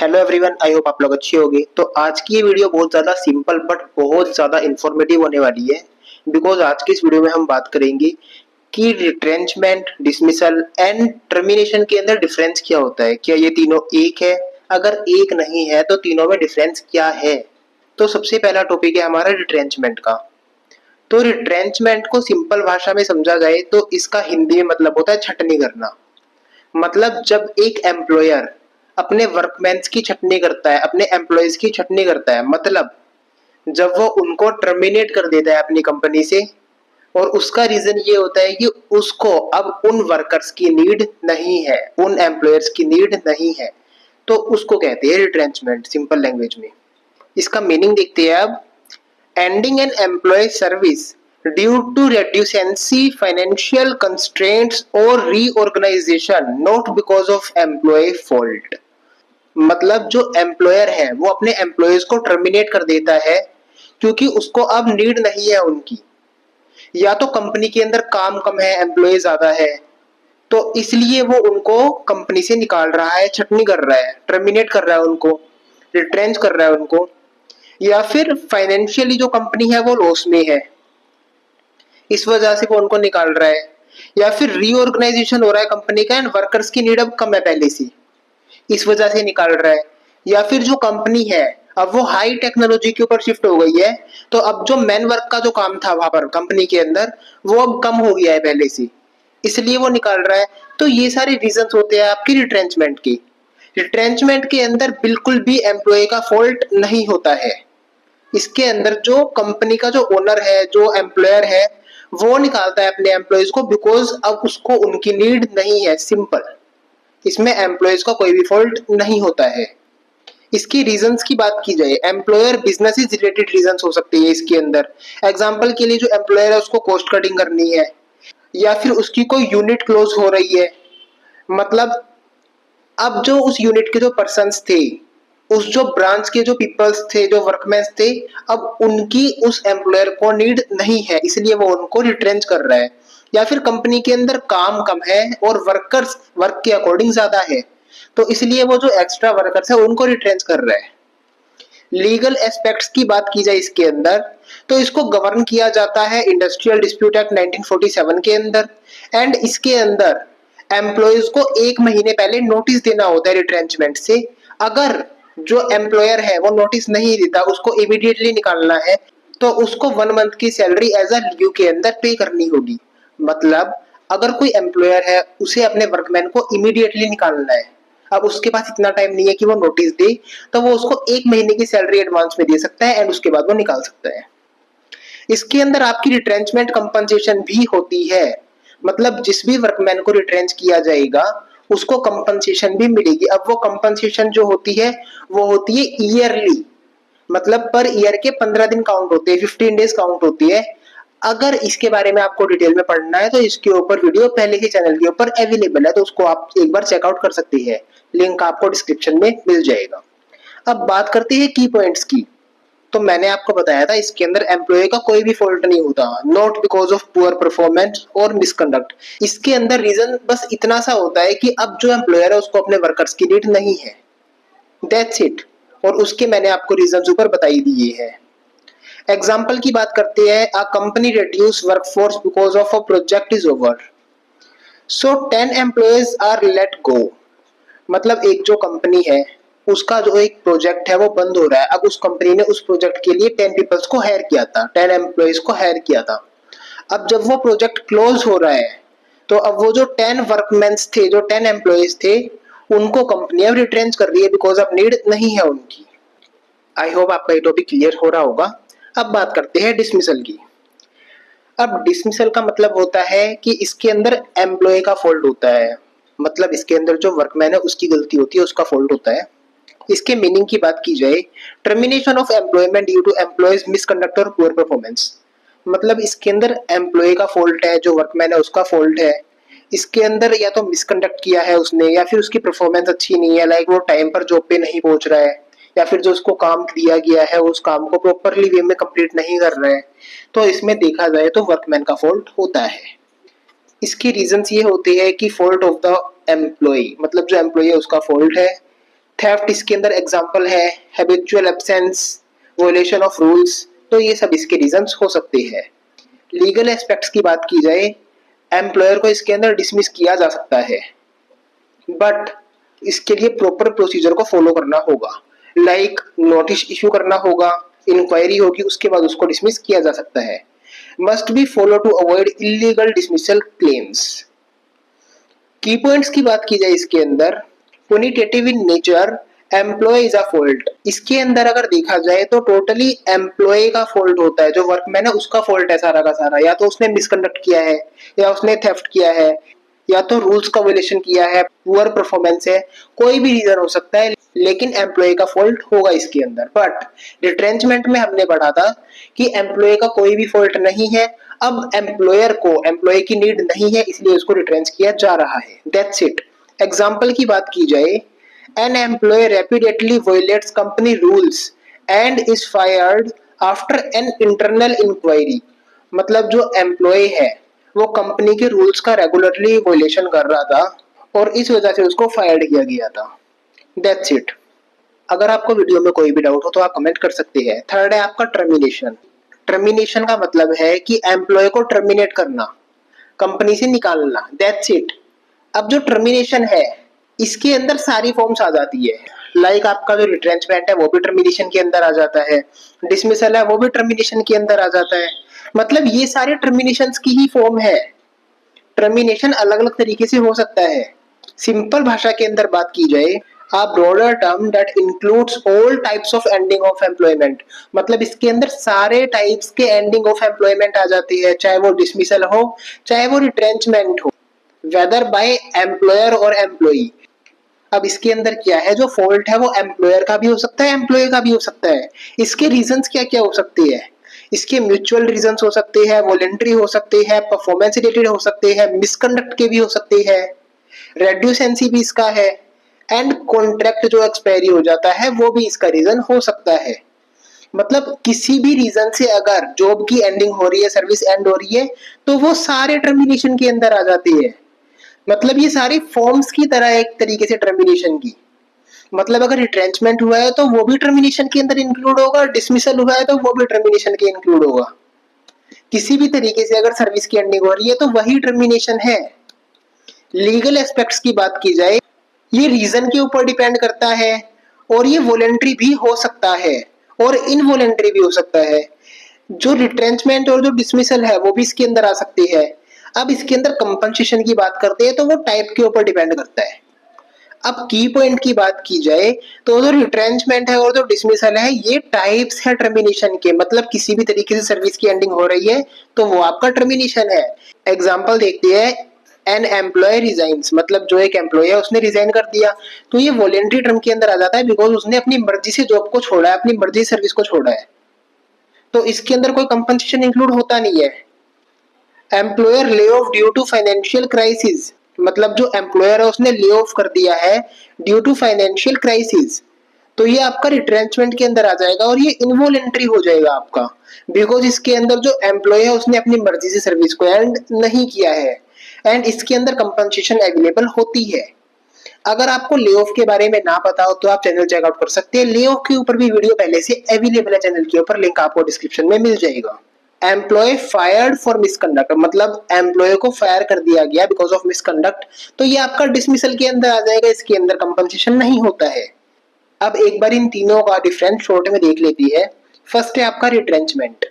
Hello everyone, I hope आप लोग अच्छे होंगे। तो आज की ये वीडियो बहुत ज़्यादा सिंपल बट बहुत ज़्यादा इन्फॉर्मेटिव होने वाली है। बिकॉज आज की इस वीडियो में हम बात करेंगे कि रिट्रेंचमेंट, डिसमिसल एंड टर्मिनेशन के अंदर डिफरेंस क्या होता है। क्या ये तीनों एक है? अगर एक नहीं है तो तीनों में डिफरेंस क्या है? तो सबसे पहला टॉपिक है हमारा रिट्रेंचमेंट का। तो रिट्रेंचमेंट को सिंपल भाषा में समझा जाए तो इसका हिंदी में मतलब होता है छटनी करना। मतलब जब एक एम्प्लॉयर अपने वर्कमैन्स की छटनी करता है, अपने एम्प्लॉयज की छटनी करता है, मतलब जब वो उनको टर्मिनेट कर देता है अपनी कंपनी से, और उसका रीजन ये होता है कि उसको अब उन वर्कर्स की नीड नहीं है, उन एम्प्लॉयर्स की नीड नहीं है, तो उसको कहते हैं रिट्रेंचमेंट सिंपल लैंग्वेज में। इसका मीनिंग देखते हैं अब। Ending an employee service due to reducency, financial constraints or reorganization, not because of employee fault। मतलब जो एम्प्लॉयर है वो अपने एम्प्लॉयज को टर्मिनेट कर देता है क्योंकि उसको अब नीड नहीं है उनकी, या तो कंपनी के अंदर काम कम है, एम्प्लॉय ज्यादा है, तो इसलिए वो उनको कंपनी से निकाल रहा है, छटनी कर रहा है, टर्मिनेट कर रहा है उनको, रिट्रेंच कर रहा है उनको। या फिर फाइनेंशियली जो कंपनी है वो लॉस में है, इस वजह से वो उनको निकाल रहा है। या फिर रीऑर्गेनाइजेशन हो रहा है कंपनी का एंड वर्कर्स की नीड अब कम है पहले से, इस वजह से निकाल रहा है। या फिर जो कंपनी है अब वो हाई टेक्नोलॉजी के ऊपर शिफ्ट हो गई है, तो अब जो मैन वर्क का जो काम था वहां पर कंपनी के अंदर वो अब कम हो गया है पहले से, इसलिए वो निकाल रहा है। तो ये सारे रीजंस होते हैं आपकी रिट्रेंचमेंट के। रिट्रेंचमेंट के अंदर बिल्कुल भी एम्प्लॉय का फॉल्ट नहीं होता है। इसके अंदर जो कंपनी का जो ओनर है, जो एम्प्लॉयर है, वो निकालता है अपने एम्प्लॉयज को बिकॉज अब उसको उनकी नीड नहीं है, सिंपल। इसमें एम्प्लॉयज का कोई भी फॉल्ट नहीं होता है। इसकी रीजंस की बात की जाए, एम्प्लॉयर बिजनेस रिलेटेड रीजंस हो सकते हैं इसके अंदर। एग्जांपल के लिए जो एम्प्लॉयर है उसको कॉस्ट कटिंग करनी है, या फिर उसकी कोई यूनिट क्लोज हो रही है। मतलब अब जो उस यूनिट के जो पर्सन्स थे, उस जो ब्रांच के जो पीपल्स थे, जो वर्कमैन थे, अब उनकी उस एम्प्लॉयर को नीड नहीं है, इसलिए वो उनको रिट्रेंच कर रहा है। या फिर कंपनी के अंदर काम कम है और वर्कर्स वर्क के अकॉर्डिंग ज्यादा है, तो इसलिए वो जो एक्स्ट्रा वर्कर्स है उनको रिट्रेंच कर रहा है। लीगल एस्पेक्ट्स की बात की जाए इसके अंदर, तो इसको गवर्न किया जाता है इंडस्ट्रियल डिस्प्यूट एक्ट 1947 के अंदर। एंड इसके अंदर एम्प्लॉयज को 1 महीने पहले नोटिस देना होता है रिट्रेंचमेंट से। अगर जो एम्प्लॉयर है वो नोटिस नहीं देता, उसको इमीडिएटली निकालना है, तो उसको 1 मंथ की सैलरी एज अ लीव के अंदर पे करनी होगी। मतलब अगर कोई एम्प्लॉयर है उसे अपने वर्कमैन को इमीडिएटली निकालना है, अब उसके पास इतना टाइम नहीं है कि वो नोटिस दे, तो वो उसको 1 महीने की सैलरी एडवांस में दे सकता है एंड उसके बाद वो निकाल सकता है। इसके अंदर आपकी रिट्रेंचमेंट कंपनसेशन भी होती है। मतलब जिस भी वर्कमैन को रिट्रेंच किया जाएगा उसको कंपनसेशन भी मिलेगी। अब वो कंपनसेशन जो होती है वो होती है ईयरली, मतलब पर ईयर के 15 दिन काउंट होते हैं, 15 डेज काउंट होती है। अगर इसके बारे में आपको डिटेल में पढ़ना है तो इसके ऊपर वीडियो पहले ही चैनल के ऊपर अवेलेबल है, तो उसको आप एक बार चेकआउट कर सकते हैं, लिंक आपको डिस्क्रिप्शन में मिल जाएगा। अब बात करते हैं की पॉइंट्स की। तो मैंने आपको बताया था इसके अंदर एम्प्लॉय का कोई भी फॉल्ट नहीं होता, not because of poor performance और मिसकंडक्ट। इसके अंदर रीजन बस इतना सा होता है कि अब जो एम्प्लॉयर है उसको अपने वर्कर्स की नीड नहीं है, दैट्स इट। और उसके मैंने आपको रीजन ऊपर बताई दिए हैं। एग्जाम्पल की बात करते हैं, a company reduce workforce because of a project is over, so 10 employees are let go. मतलब एक जो कंपनी है उसका जो एक प्रोजेक्ट है वो बंद हो रहा है, अब उस कंपनी ने उस प्रोजेक्ट के लिए 10 पीपल्स को हायर किया था, 10 एम्प्लॉयज को हायर किया था। अब जब वो प्रोजेक्ट क्लोज हो रहा है तो अब वो जो 10 वर्कमेन्स थे, जो 10 एम्प्लॉयज थे, उनको कंपनी अब रिट्रेंच कर रही है बिकॉज अब नीड नहीं है उनकी। आई होप आपका ये टॉपिक क्लियर हो रहा होगा। अब बात करते हैं डिसमिसल की। अब डिसमिसल का मतलब होता है कि इसके अंदर एम्प्लॉय का फॉल्ट होता है, मतलब इसके अंदर जो वर्कमैन है उसकी गलती होती है, उसका फॉल्ट होता है। इसके मीनिंग की बात की जाए, termination of employment due to employees misconduct और पुअर परफॉर्मेंस। मतलब इसके अंदर एम्प्लॉय का फॉल्ट है, जो वर्कमैन है उसका फॉल्ट है। इसके अंदर या तो मिसकंडक्ट किया है उसने, या फिर उसकी परफॉर्मेंस अच्छी नहीं है, लाइक वो टाइम पर जॉब पे नहीं पहुंच रहा है, या फिर जो उसको काम दिया गया है उस काम को प्रॉपरली वे में कंप्लीट नहीं कर रहा है। तो इसमें देखा जाए तो वर्कमैन का फॉल्ट होता है। इसकी रीजंस ये होते हैं कि फॉल्ट ऑफ द एम्प्लॉय, मतलब जो एम्प्लॉय है उसका फॉल्ट है। थेफ्ट इसके अंदर एग्जांपल है, habitual absence, violation of rules, तो ये सब इसके रीजंस हो सकते हैं। लीगल एस्पेक्ट्स की बात की जाए, एम्प्लॉयर को इसके अंदर डिसमिस किया जा सकता है, बट इसके लिए प्रॉपर प्रोसीजर को फॉलो करना होगा। लाइक नोटिस इशू करना होगा, इंक्वायरी होगी, उसके बाद उसको डिसमिस किया जा सकता है। Must be follow to avoid illegal dismissal claims. Key points की बात की जाए इसके अंदर, punitive in nature, employ is a fault. इसके अंदर अगर देखा जाए तो टोटली एम्प्लॉय का फॉल्ट होता है, जो वर्कमैन है उसका फॉल्ट है सारा का सारा। या तो उसने मिसकंडक्ट किया है, या उसने थेफ्ट किया है, या तो रूल्स का वायलेशन किया है, पुअर परफॉर्मेंस है, कोई भी रीजन हो सकता है, लेकिन एम्प्लॉय का फॉल्ट होगा इसके अंदर। बट रिट्रेंचमेंट में हमने पढ़ा था कि एम्प्लॉय का कोई भी फॉल्ट नहीं है, अब एम्प्लॉयर को एम्प्लॉय की नीड नहीं है, इसलिए उसको रिट्रेंच किया जा रहा है, दैट्स इट। एग्जाम्पल की बात की जाए, an employee repeatedly violates company rules and is fired after an internal inquiry। मतलब जो एम्प्लॉय है वो कंपनी के रूल्स का रेगुलरली वायलेशन कर रहा था और इस वजह से उसको फायर किया गया था, दैट्स इट। अगर आपको वीडियो में कोई भी डाउट हो तो आप कमेंट कर सकते हैं। थर्ड है आपका टर्मिनेशन। टर्मिनेशन का मतलब है कि एम्प्लॉय को टर्मिनेट करना, कंपनी से निकालना, दैट्स इट। अब जो टर्मिनेशन है इसके अंदर सारी फॉर्म्स आ जाती है। लाइक आपका जो रिट्रेंचमेंट है वो भी टर्मिनेशन के अंदर आ जाता है, डिसमिसल है वो भी टर्मिनेशन के अंदर आ जाता है। मतलब ये सारे टर्मिनेशंस की ही फॉर्म है। टर्मिनेशन अलग अलग तरीके से हो सकता है। सिंपल भाषा के अंदर बात की जाए, a broader term that includes all types of ending of employment। मतलब इसके अंदर सारे टाइप्स के एंडिंग ऑफ एम्प्लॉयमेंट आ जाती है, चाहे वो डिसमिसल हो चाहे वो रिट्रेंचमेंट हो, वेदर बाय एम्प्लॉयर और एम्प्लॉई। अब इसके अंदर क्या है, जो फॉल्ट है वो एम्प्लॉयर का भी हो सकता है, एम्प्लॉय का भी हो सकता है। इसके रीजंस क्या क्या हो सकते हैं, इसके म्यूचुअल रीजंस हो सकते हैं, वॉलंटरी हो सकते हैं, परफॉर्मेंस रिलेटेड हो सकते हैं, मिसकंडक्ट के भी हो सकते हैं, रेड्यूसेंसी भी इसका है, एंड कॉन्ट्रैक्ट जो एक्सपायरी हो जाता है वो भी इसका रीजन हो सकता है। मतलब किसी भी रीजन से अगर जॉब की एंडिंग हो रही है, सर्विस एंड हो रही है, तो वो सारे टर्मिनेशन के अंदर आ जाती है। मतलब ये सारी फॉर्म्स की तरह एक तरीके से टर्मिनेशन की। मतलब अगर रिट्रेंचमेंट हुआ है तो वो भी टर्मिनेशन के अंदर इंक्लूड होगा, डिसमिसल हुआ है तो वो भी टर्मिनेशन के इंक्लूड होगा। किसी भी तरीके से अगर सर्विस की एंडिंग हो रही है तो वही टर्मिनेशन है। लीगल एस्पेक्ट्स की बात की जाए, ये रीजन के ऊपर डिपेंड करता है, और ये वॉलंटरी भी हो सकता है और इनवॉलंटरी भी हो सकता है। जो रिट्रेंचमेंट और जो डिसमिसल है वो भी इसके अंदर आ सकती है। अब इसके अंदर कंपनसेशन की बात करते हैं तो वो टाइप के ऊपर डिपेंड करता है। अब की पॉइंट की बात की जाए तो जो रिट्रेंचमेंट है और जो डिसमिसल है ये टाइप्स है टर्मिनेशन के। मतलब किसी भी तरीके से सर्विस की एंडिंग हो रही है तो वो आपका टर्मिनेशन है। एग्जांपल देखते हैं, एन एम्प्लॉय रिजाइन्स, मतलब जो एक एम्प्लॉय है उसने रिजाइन कर दिया, तो ये वॉलेंट्री टर्म के अंदर आ जाता है, बिकॉज उसने अपनी मर्जी से जॉब को छोड़ा है, अपनी मर्जी से सर्विस को छोड़ा है, तो इसके अंदर कोई कंपनसेशन इंक्लूड होता नहीं है। Employer lay off due to financial crisis, मतलब जो एम्प्लॉयर है उसने ले ऑफ कर दिया है ड्यू टू फाइनेंशियल क्राइसिस, तो ये आपका रिट्रेंचमेंट के अंदर आ जाएगा और ये इनवॉलेंट्री हो जाएगा आपका, बिकॉज इसके अंदर जो एम्प्लॉय है उसने अपनी मर्जी से सर्विस को एंड नहीं किया है, एंड इसके अंदर कंपनसेशन अवेलेबल होती है। अगर आपको ले ऑफ के बारे में ना पता हो तो आप चैनल चेकआउट कर सकते हैं, ले ऑफ के ऊपर भी वीडियो पहले से अवेलेबल है चैनल के ऊपर, लिंक आपको डिस्क्रिप्शन में मिल जाएगा। एम्प्लॉय फायर्ड फॉर मिसकंडक्ट, मतलब एम्प्लॉय को फायर कर दिया गया बिकॉज ऑफ मिसकंडक्ट, तो ये आपका डिसमिसल के अंदर आ जाएगा, इसके अंदर कंपनसेशन नहीं होता है। अब एक बार इन तीनों का डिफरेंस शॉर्ट में देख लेती है। फर्स्ट है आपका रिट्रेंचमेंट।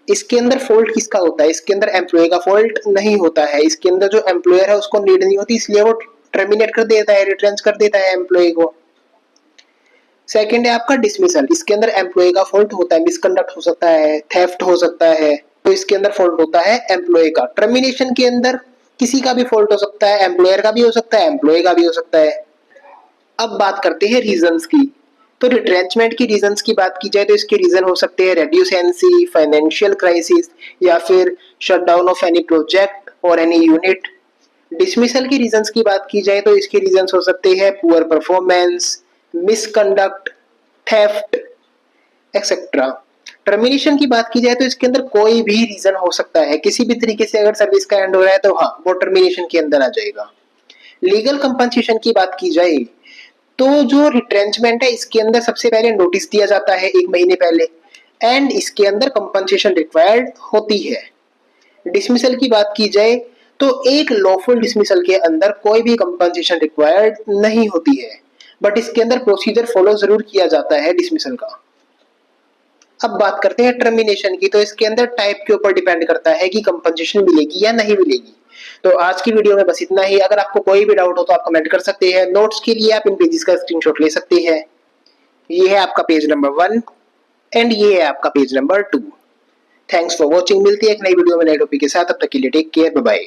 इसके अंदर फॉल्ट किसका होता है, इसके अंदर एम्प्लॉय का फॉल्ट नहीं होता है, इसके अंदर जो एम्प्लॉयर है उसको नीड नहीं होती, इसलिए वो टर्मिनेट कर देता है, रिट्रेंच कर देता है एम्प्लॉय को। सेकंड है आपका डिसमिसल। इसके अंदर एम्प्लॉय का फॉल्ट होता है, मिसकंडक्ट हो सकता है, थेफ्ट हो सकता है, तो इसके अंदर फॉल्ट होता है एम्प्लॉय का। टर्मिनेशन के अंदर किसी का भी फॉल्ट हो सकता है, एम्प्लॉयर का भी हो सकता है, एम्प्लॉय का भी हो सकता है। अब बात करते हैं रीजंस की। तो रिट्रेंचमेंट की रीजंस की बात की जाए तो इसके रीजन हो सकते हैं रेड्यूसेंसी, फाइनेंशियल क्राइसिस, या फिर शटडाउन ऑफ एनी प्रोजेक्ट और एनी यूनिट। डिसमिसल की रीजंस की बात की जाए तो इसके रीजंस हो सकते हैं poor performance, misconduct, theft etcetera. Termination की बात की जाए तो इसके अंदर कोई भी रीजन हो सकता है, किसी भी तरीके से अगर सर्विस का एंड हो रहा है तो हाँ वो टर्मिनेशन के अंदर आ जाएगा। लीगल कंपनसेशन की बात की जाए तो जो रिट्रेंचमेंट है इसके अंदर सबसे पहले नोटिस दिया जाता है 1 महीने पहले एंड इसके अंदर कंपनसेशन रिक्वायर्ड होती है। डिसमिसल की बात की जाए तो एक लॉफुल डिसमिसल के अंदर कोई भी कंपनसेशन रिक्वायर्ड नहीं होती है, बट इसके अंदर प्रोसीजर फॉलो जरूर किया जाता है डिसमिसल का। अब बात करते हैं टर्मिनेशन की, तो इसके अंदर टाइप के ऊपर डिपेंड करता है कि कंपनसेशन मिलेगी या नहीं मिलेगी। तो आज की वीडियो में बस इतना ही। अगर आपको कोई भी डाउट हो तो आप कमेंट कर सकते हैं। नोट्स के लिए आप इन पेजेस का स्क्रीनशॉट ले सकते हैं। ये है आपका पेज नंबर 1 एंड ये है आपका page number 2। Thanks for watching. मिलती है एक नई वीडियो में नए टॉपिक के साथ। तब तक के लिए टेक केयर, बाय बाय।